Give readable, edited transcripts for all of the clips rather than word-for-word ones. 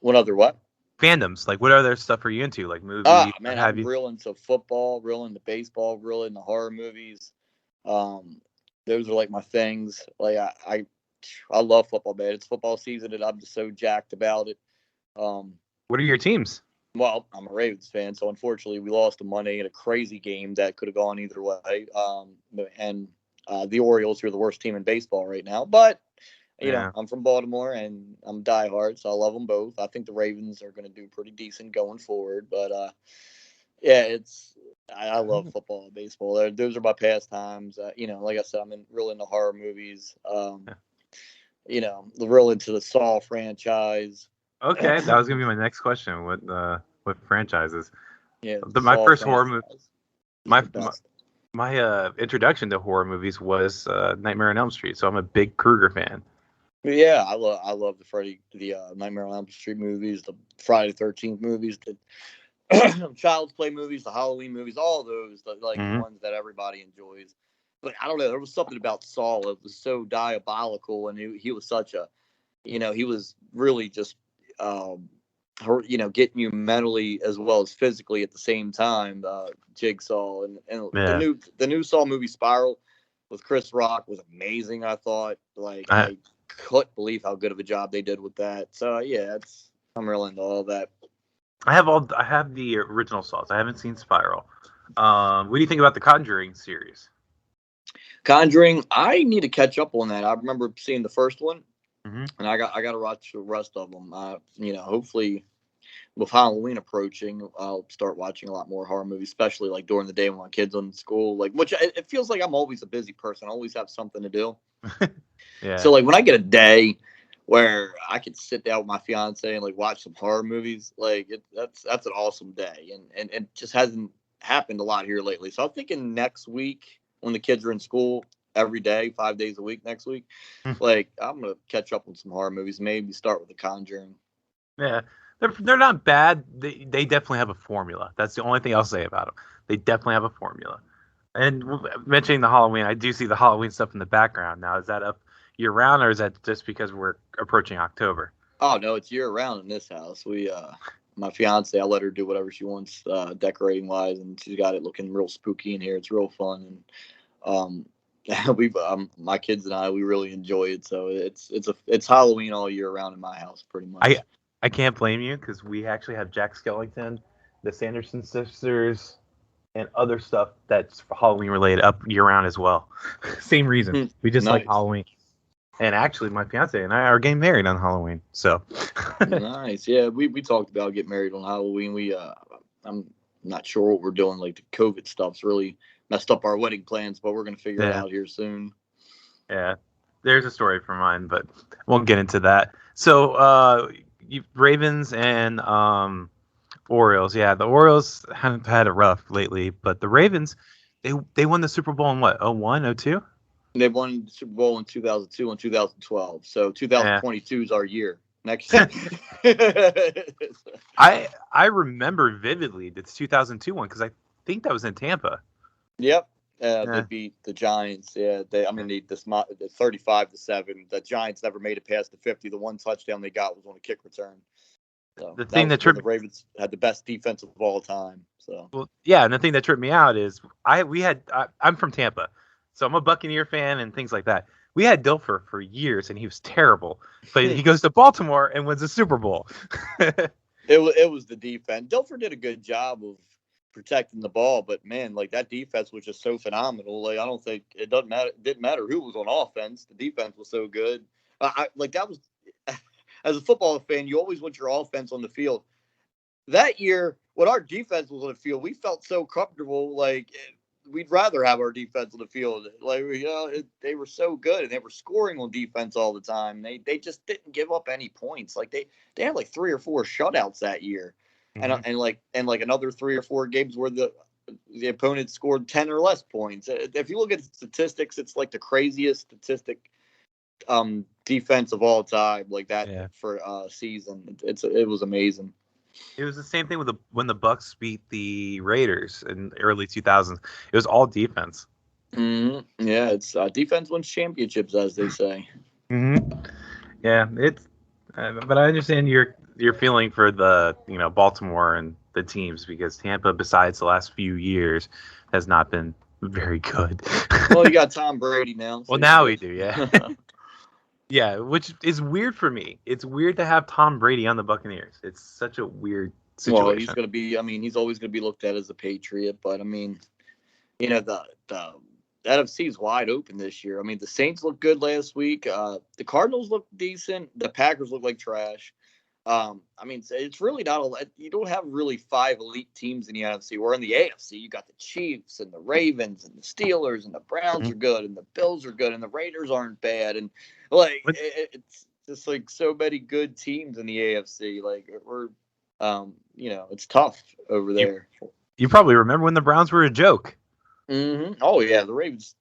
What other what? Fandoms. Like, what other stuff are you into? Like movies? Man, Have I'm you? real into football, real into baseball, real into horror movies. Um, those are like my things. Like I love football, man. It's football season, and I'm just so jacked about it. Um, What are your teams? well, I'm a Ravens fan, so unfortunately, we lost the Monday in a crazy game that could have gone either way. And the Orioles are the worst team in baseball right now, but Yeah. I'm from Baltimore and I'm diehard, so I love them both. I think the Ravens are going to do pretty decent going forward, but yeah, I love football and baseball. Those are my pastimes. Like I said, I'm real into horror movies. Real into the Saw franchise. Okay, that was gonna be my next question. What franchises? Yeah, the My Saw first horror movie, franchise is my the best. my introduction to horror movies was Nightmare on Elm Street. So I'm a big Krueger fan. But yeah, I love the Nightmare on Elm Street movies, the Friday the 13th movies, the Child's Play movies, the Halloween movies, all those, the Hmm. ones that everybody enjoys. But I don't know, there was something about Saul that was so diabolical, and he was such a, he was really just, getting you mentally as well as physically at the same time. Jigsaw and Yeah, the new Saw movie Spiral with Chris Rock was amazing. I thought, like, I I couldn't believe how good of a job they did with that. So yeah, I'm real into all that. I have the original Saws. I haven't seen Spiral. What do you think about the Conjuring series? Conjuring, I need to catch up on that. I remember seeing the first one, Hmm. and I got to watch the rest of them. Hopefully with Halloween approaching, I'll start watching a lot more horror movies, especially like during the day when my kids are in school. Like, which it feels like I'm always a busy person. I always have something to do. Yeah, So like when I get a day where I can sit down with my fiance and like watch some horror movies, like that's an awesome day, and it just hasn't happened a lot here lately. So I'm thinking next week when the kids are in school every day, 5 days a week next week, like I'm gonna catch up on some horror movies. Maybe start with The Conjuring. yeah. They're not bad. They definitely have a formula. That's the only thing I'll say about them. They definitely have a formula. And mentioning the Halloween, I do see the Halloween stuff in the background. Now, is that up year round, or is that just because we're approaching October? Oh no, it's year round in this house. My fiance, I let her do whatever she wants, decorating wise, and she's got it looking real spooky in here. It's real fun, and my kids and I, we really enjoy it. So it's Halloween all year round in my house, pretty I much. I can't blame you because we actually have Jack Skellington, the Sanderson sisters, and other stuff that's Halloween related up year round as well. Same reason. Hmm. We just like Nice, Halloween. And actually, my fiance and I are getting married on Halloween. So, nice. Yeah, we talked about getting married on Halloween. I'm not sure what we're doing. Like the COVID stuff's really messed up our wedding plans, but we're gonna figure it yeah, out here soon. yeah. There's a story for mine, but won't get into that. So, Ravens and Orioles. Yeah, the Orioles haven't had it rough lately, but the Ravens, they won the Super Bowl in what? 01, 02? They won the Super Bowl in 2002 and 2012. So Yeah. 2022 is our year. Next year. I remember vividly the 2002 one because I think that was in Tampa. Yep. They Yeah. beat the Giants. Yeah, the 35-7. The Giants never made it past the 50. The one touchdown they got was on a kick return. So The that thing was that when the tripped Ravens had the best defense of all time. So well, yeah, and the thing that tripped me out is I'm from Tampa, so I'm a Buccaneer fan and things like that. We had Dilfer for years and he was terrible, but he goes to Baltimore and wins a Super Bowl. it was the defense. Dilfer did a good job of protecting the ball, but man, like that defense was just so phenomenal. Like I don't think it doesn't matter. It didn't matter who was on offense. The defense was so good. I like that was as a football fan, you always want your offense on the field. That year, when our defense was on the field, we felt so comfortable. Like we'd rather have our defense on the field. Like they were so good and they were scoring on defense all the time. They just didn't give up any points. Like they had like 3 or 4 shutouts that year, and Hmm. and another 3 or 4 games where the opponent scored 10 or less points. If you look at statistics, it's like the craziest statistic defense of all time. Like that Yeah, for season. It was amazing. it was the same thing with when the Bucks beat the Raiders in the early 2000s. It was all defense. Yeah, it's defense wins championships, as they say. Hmm. Yeah, But I understand your feeling for the Baltimore and the teams because Tampa, besides the last few years, has not been very good. Well, you got Tom Brady now. So Well, now we do, yeah. Yeah, which is weird for me. It's weird to have Tom Brady on the Buccaneers. It's such a weird situation. Well, he's going to be. I mean, he's always going to be looked at as a Patriot, but I mean, the NFC is wide open this year. I mean, the Saints looked good last week. The Cardinals look decent. The Packers look like trash. I mean, it's really not a. You don't have really 5 elite teams in the NFC. Or in the AFC, you got the Chiefs and the Ravens and the Steelers and the Browns are good and the Bills are good and the Raiders aren't bad and it's just like so many good teams in the AFC. Like we're, it's tough over there. You probably remember when the Browns were a joke. Mm-hmm. Oh yeah, the Ravens.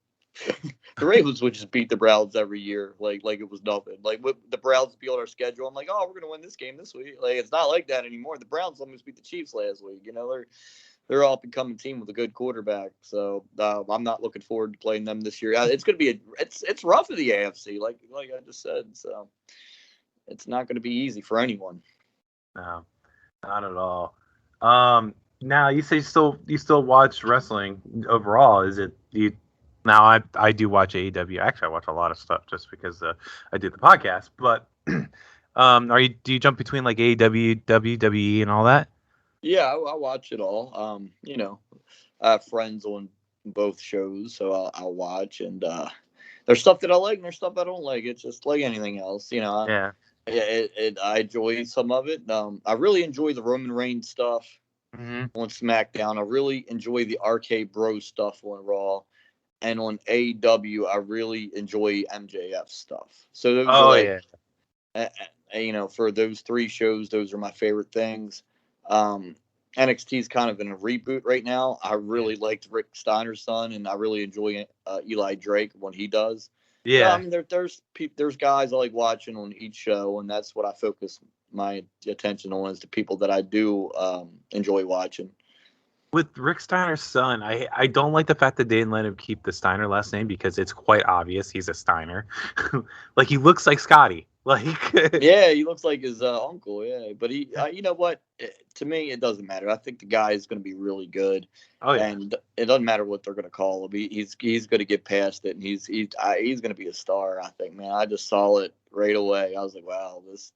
The Ravens would just beat the Browns every year, like it was nothing. Like with the Browns be on our schedule, I'm like, oh, we're gonna win this game this week. Like it's not like that anymore. The Browns almost beat the Chiefs last week. They're all becoming team with a good quarterback. So I'm not looking forward to playing them this year. It's gonna be it's rough in the AFC, like I just said. So it's not gonna be easy for anyone. No, not at all. Now you say you still watch wrestling overall. Is it you? Now I do watch AEW. Actually, I watch a lot of stuff just because I do the podcast. But do you jump between like AEW, WWE, and all that? Yeah, I watch it all. I have friends on both shows, so I'll watch. And there's stuff that I like and there's stuff I don't like. It's just like anything else, Yeah. I enjoy some of it. I really enjoy the Roman Reigns stuff on SmackDown. I really enjoy the RK Bro stuff on Raw. And on AEW, I really enjoy MJF stuff. So those are for those 3 shows, those are my favorite things. NXT is kind of in a reboot right now. I really liked Rick Steiner's son, and I really enjoy Eli Drake when he does. Yeah. So, I mean, there's guys I like watching on each show, and that's what I focus my attention on is the people that I do enjoy watching. With Rick Steiner's son, I don't like the fact that they didn't let him keep the Steiner last name because it's quite obvious he's a Steiner. Like he looks like Scotty. Like yeah, he looks like his uncle. Yeah, but he, you know what? To me, it doesn't matter. I think the guy is going to be really good. Oh yeah, and it doesn't matter what they're going to call him. He's going to get past it, and he's going to be a star. I think, man. I just saw it right away. I was like, wow, this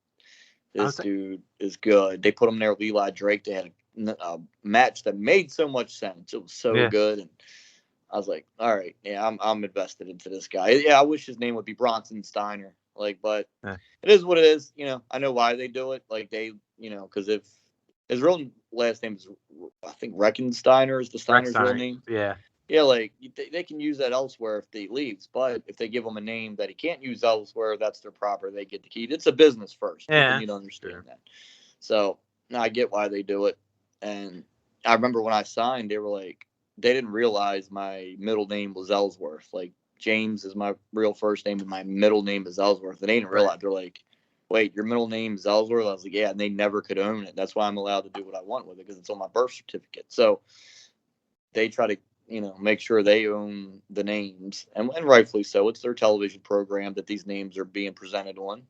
dude is good. They put him there with Eli Drake. They had a match that made so much sense. It was so good, and I was like, all right, yeah, I'm invested into this guy. Yeah, I wish his name would be Bronson Steiner. But it is what it is. I know why they do it. Like they, because if his real last name is, I think Reckensteiner is the Steiner's real name. Yeah. Yeah, like they can use that elsewhere if he leaves, but if they give him a name that he can't use elsewhere, that's their proper. They get the key. It's a business first. Yeah, people need to understand that. So now I get why they do it. And I remember when I signed, they were like, they didn't realize my middle name was Ellsworth. Like James is my real first name, and my middle name is Ellsworth. And they didn't realize. They're like, wait, your middle name is Ellsworth? I was like, yeah, and they never could own it. That's why I'm allowed to do what I want with it because it's on my birth certificate. So they try to make sure they own the names, and rightfully so. It's their television program that these names are being presented on.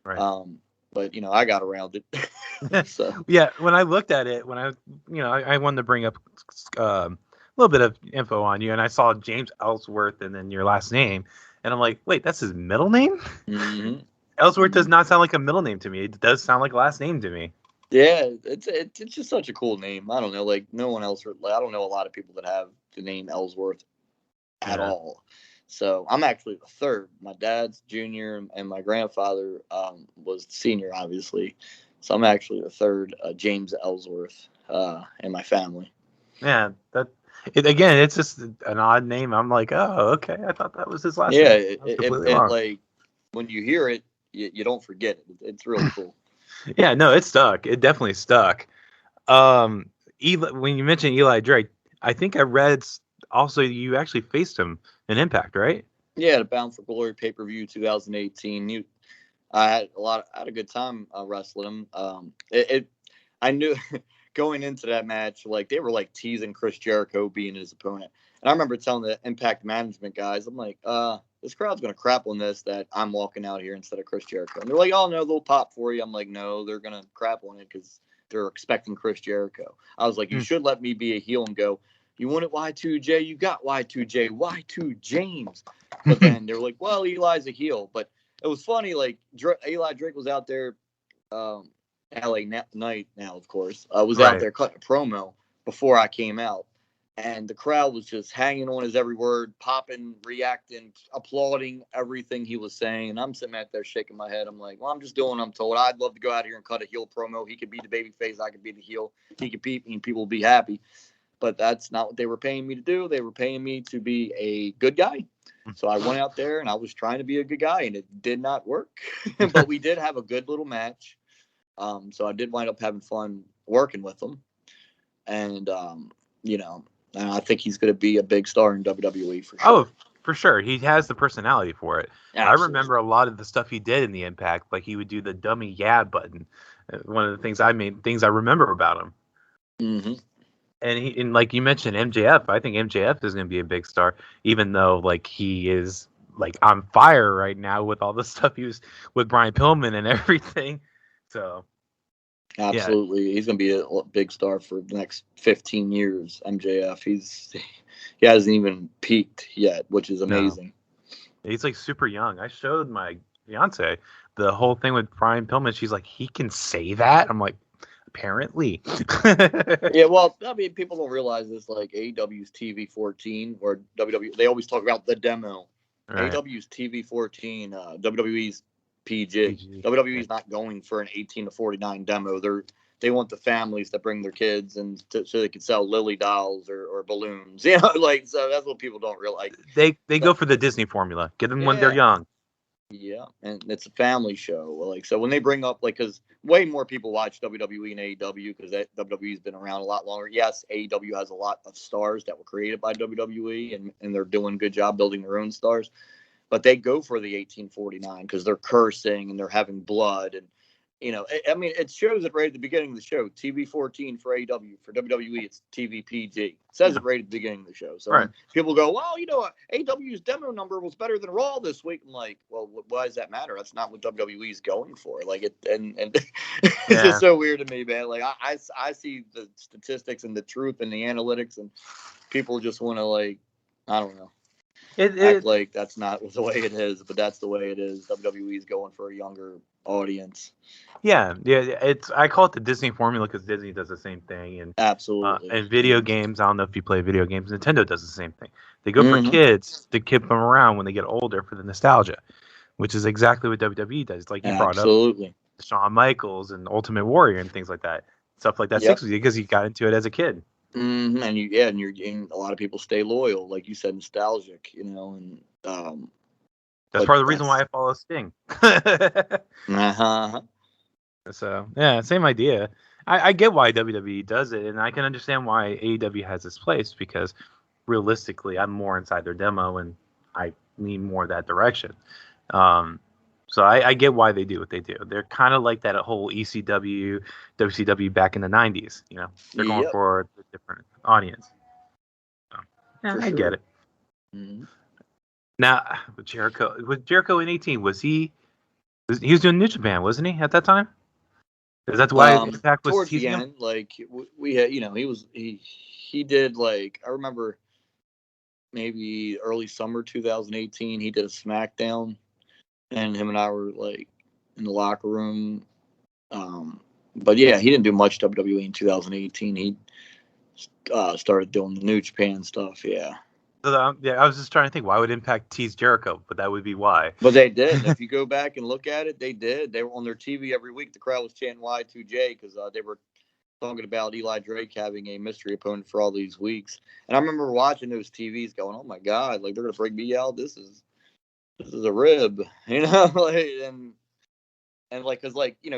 Right. But I got around it. So yeah, when I looked at it, when I wanted to bring up a little bit of info on you, and I saw James Ellsworth and then your last name, and I'm like, wait, that's his middle name? Mm-hmm. Ellsworth does not sound like a middle name to me. It does sound like a last name to me. Yeah, it's just such a cool name. I don't know, like no one else. I don't know a lot of people that have the name Ellsworth at all. So I'm actually the third. My dad's junior, and my grandfather was senior, obviously. So I'm actually the third James Ellsworth in my family. Yeah, it's just an odd name. I'm like, oh, okay. I thought that was his last name. Yeah, like when you hear it, you don't forget it. It's really cool. Yeah, no, it stuck. It definitely stuck. When you mentioned Eli Drake, I think I read also you actually faced him in Impact, right? Yeah, the Bound for Glory pay-per-view 2018. I had a good time wrestling him. I knew going into that match, like they were like teasing Chris Jericho being his opponent, and I remember telling the Impact management guys, I'm like, this crowd's going to crap on this that I'm walking out here instead of Chris Jericho. And they're like, oh, no, they'll pop for you. I'm like, no, they're going to crap on it because they're expecting Chris Jericho. I was like, you should let me be a heel and go, you wanted Y2J, you got Y2J, Y2 James. But then they were like, well, Eli's a heel. But it was funny, like, Eli Drake was out there, LA Knight now, of course, was out there cutting a promo before I came out. And the crowd was just hanging on his every word, popping, reacting, applauding everything he was saying. And I'm sitting out there shaking my head. I'm like, well, I'm just doing what I'm told. I'd love to go out here and cut a heel promo. He could be the baby face. I could be the heel. He could beat me and people will be happy. But that's not what they were paying me to do. They were paying me to be a good guy. So I went out there and I was trying to be a good guy, and it did not work. But we did have a good little match. So I did wind up having fun working with him. And, and I think he's going to be a big star in WWE for sure. Oh, for sure. He has the personality for it. Absolutely. I remember a lot of the stuff he did in the Impact. Like he would do the dummy yeah button. One of the things I remember about him. Mm-hmm. And like you mentioned, MJF. I think MJF is going to be a big star, even though like he is like on fire right now with all the stuff he was with Brian Pillman and everything. So. Absolutely. Yeah. He's going to be a big star for the next 15 years, MJF. He hasn't even peaked yet, which is amazing. No. He's like super young. I showed my fiance the whole thing with Brian Pillman. She's like, he can say that? I'm like, apparently. Yeah, well, I mean, people don't realize this, like AEW's TV 14 or WWE, they always talk about the demo. Right. AEW's TV 14, WWE's PG. WWE's not going for an 18 to 49 demo. They want the families that bring their kids and so they can sell Lily dolls or balloons. So that's what people don't realize. They go for the Disney formula. Get them when they're young. Yeah, and it's a family show. So when they bring up because way more people watch WWE and AEW because WWE's been around a lot longer. Yes, AEW has a lot of stars that were created by WWE and they're doing a good job building their own stars. But they go for the 1849 because they're cursing and they're having blood. And, it shows it right at the beginning of the show. TV 14 for AEW. For WWE, it's TV PG. It says it right at the beginning of the show. So people go, well, AEW's demo number was better than Raw this week. I'm like, well, why does that matter? That's not what WWE's going for. It's just so weird to me, man. Like, I see the statistics and the truth and the analytics, and people just want to, I don't know. Act like that's not the way it is, but that's the way it is. WWE's going for a younger audience. Yeah. I call it the Disney formula because Disney does the same thing, and absolutely. And video games, I don't know if you play video games. Nintendo does the same thing. They go for kids to keep them around when they get older for the nostalgia, which is exactly what WWE does. Like you brought up, Shawn Michaels and Ultimate Warrior and things like that, stuff like that. Sticks with you because you got into it as a kid. Mm-hmm. And a lot of people stay loyal, like you said, nostalgic, and that's part of the reason why I follow Sting. So same idea. I get why WWE does it, and I can understand why AEW has this place because realistically, I'm more inside their demo, and I lean more that direction. So I get why they do what they do. They're kind of like that whole ECW, WCW back in the 90s. They're going for a different audience. So, I get it. Mm-hmm. Now, with Jericho in 18, he was doing New Japan, wasn't he, at that time? Is that why Impact was towards the end? Like we had, he did I remember maybe early summer 2018, he did a SmackDown. And him and I were in the locker room. But he didn't do much WWE in 2018. He started doing the New Japan stuff. Yeah. So, I was just trying to think why would Impact tease Jericho, but that would be why. But they did. If you go back and look at it, they did. They were on their TV every week. The crowd was chanting Y2J because they were talking about Eli Drake having a mystery opponent for all these weeks. And I remember watching those TVs going, oh my God, they're going to bring me out. This is a rib, and because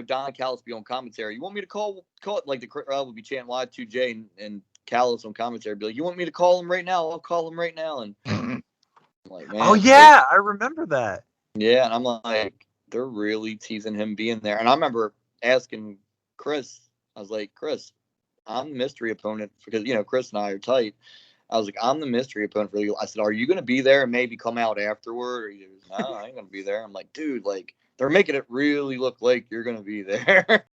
Don Callis be on commentary. You want me to call it the crowd would be chanting Y2J and Callis on commentary be like, you want me to call him right now? I'll call him right now. And I'm like, man, I remember that. Yeah, and I'm like, they're really teasing him being there. And I remember asking Chris, I was like, Chris, I'm the mystery opponent because Chris and I are tight. I was like, I'm the mystery opponent for you. I said, are you going to be there and maybe come out afterward? Or he goes, no, I ain't going to be there. I'm like, dude, like, they're making it really look like you're going to be there.